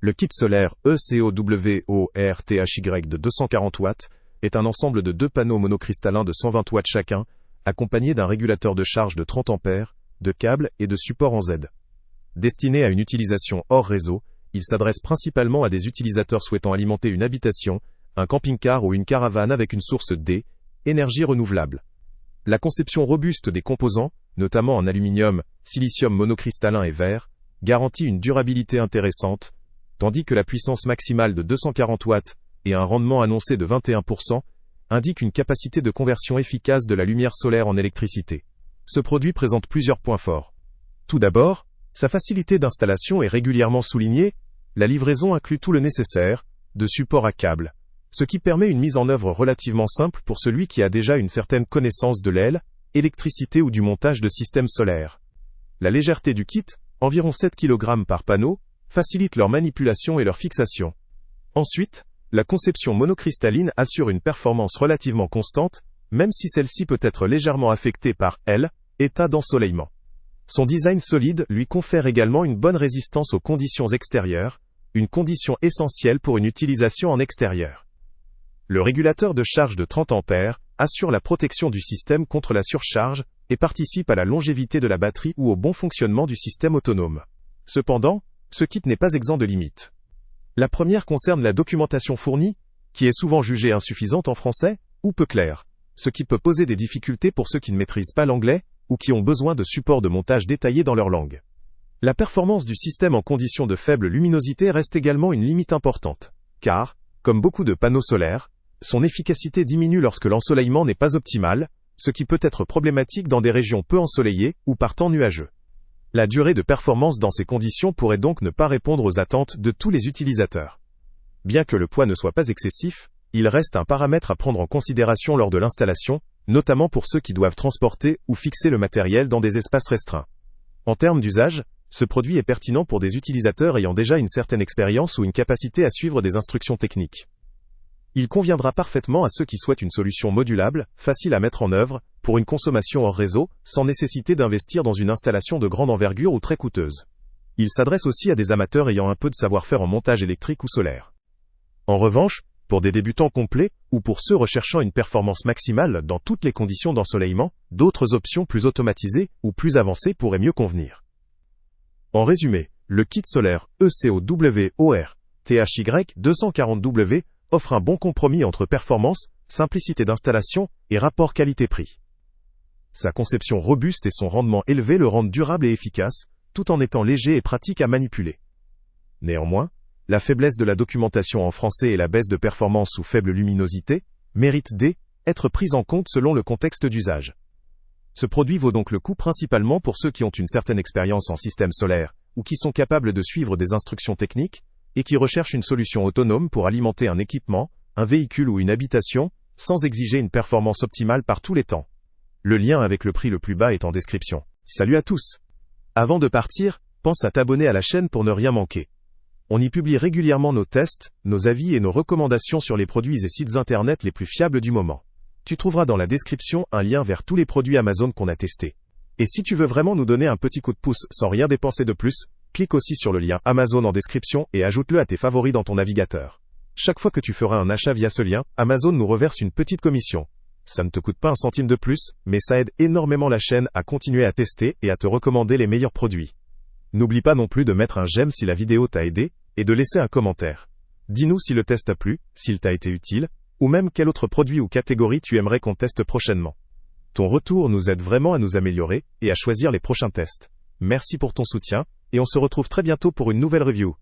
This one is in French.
Le kit solaire ECOWORTHY de 240 watts est un ensemble de deux panneaux monocristallins de 120 watts chacun, accompagnés d'un régulateur de charge de 30 ampères, de câbles et de supports en Z. Destiné à une utilisation hors réseau, il s'adresse principalement à des utilisateurs souhaitant alimenter une habitation, un camping-car ou une caravane avec une source D, énergie renouvelable. La conception robuste des composants, notamment en aluminium, silicium monocristallin et verre, garantit une durabilité intéressante, tandis que la puissance maximale de 240 watts et un rendement annoncé de 21% indiquent une capacité de conversion efficace de la lumière solaire en électricité. Ce produit présente plusieurs points forts. Tout d'abord, sa facilité d'installation est régulièrement soulignée, la livraison inclut tout le nécessaire, de support à câble, ce qui permet une mise en œuvre relativement simple pour celui qui a déjà une certaine connaissance de l'aile, électricité ou du montage de systèmes solaires. La légèreté du kit, environ 7 kg par panneau, facilite leur manipulation et leur fixation. Ensuite, la conception monocristalline assure une performance relativement constante, même si celle-ci peut être légèrement affectée par état d'ensoleillement. Son design solide lui confère également une bonne résistance aux conditions extérieures, une condition essentielle pour une utilisation en extérieur. Le régulateur de charge de 30 ampères assure la protection du système contre la surcharge et participe à la longévité de la batterie ou au bon fonctionnement du système autonome. Cependant, ce kit n'est pas exempt de limites. La première concerne la documentation fournie, qui est souvent jugée insuffisante en français, ou peu claire, ce qui peut poser des difficultés pour ceux qui ne maîtrisent pas l'anglais, ou qui ont besoin de supports de montage détaillés dans leur langue. La performance du système en conditions de faible luminosité reste également une limite importante, car, comme beaucoup de panneaux solaires, son efficacité diminue lorsque l'ensoleillement n'est pas optimal, ce qui peut être problématique dans des régions peu ensoleillées ou par temps nuageux. La durée de performance dans ces conditions pourrait donc ne pas répondre aux attentes de tous les utilisateurs. Bien que le poids ne soit pas excessif, il reste un paramètre à prendre en considération lors de l'installation, notamment pour ceux qui doivent transporter ou fixer le matériel dans des espaces restreints. En termes d'usage, ce produit est pertinent pour des utilisateurs ayant déjà une certaine expérience ou une capacité à suivre des instructions techniques. Il conviendra parfaitement à ceux qui souhaitent une solution modulable, facile à mettre en œuvre, pour une consommation hors réseau, sans nécessiter d'investir dans une installation de grande envergure ou très coûteuse. Il s'adresse aussi à des amateurs ayant un peu de savoir-faire en montage électrique ou solaire. En revanche, pour des débutants complets, ou pour ceux recherchant une performance maximale dans toutes les conditions d'ensoleillement, d'autres options plus automatisées ou plus avancées pourraient mieux convenir. En résumé, le kit solaire ECOWORTHY 240W offre un bon compromis entre performance, simplicité d'installation et rapport qualité-prix. Sa conception robuste et son rendement élevé le rendent durable et efficace, tout en étant léger et pratique à manipuler. Néanmoins, la faiblesse de la documentation en français et la baisse de performance sous faible luminosité méritent d'être prises en compte selon le contexte d'usage. Ce produit vaut donc le coup principalement pour ceux qui ont une certaine expérience en système solaire ou qui sont capables de suivre des instructions techniques et qui recherchent une solution autonome pour alimenter un équipement, un véhicule ou une habitation, sans exiger une performance optimale par tous les temps. Le lien avec le prix le plus bas est en description. Salut à tous! Avant de partir, pense à t'abonner à la chaîne pour ne rien manquer. On y publie régulièrement nos tests, nos avis et nos recommandations sur les produits et sites internet les plus fiables du moment. Tu trouveras dans la description un lien vers tous les produits Amazon qu'on a testés. Et si tu veux vraiment nous donner un petit coup de pouce sans rien dépenser de plus, clique aussi sur le lien Amazon en description et ajoute-le à tes favoris dans ton navigateur. Chaque fois que tu feras un achat via ce lien, Amazon nous reverse une petite commission. Ça ne te coûte pas un centime de plus, mais ça aide énormément la chaîne à continuer à tester et à te recommander les meilleurs produits. N'oublie pas non plus de mettre un j'aime si la vidéo t'a aidé, et de laisser un commentaire. Dis-nous si le test t'a plu, s'il t'a été utile, ou même quel autre produit ou catégorie tu aimerais qu'on teste prochainement. Ton retour nous aide vraiment à nous améliorer et à choisir les prochains tests. Merci pour ton soutien, et on se retrouve très bientôt pour une nouvelle review.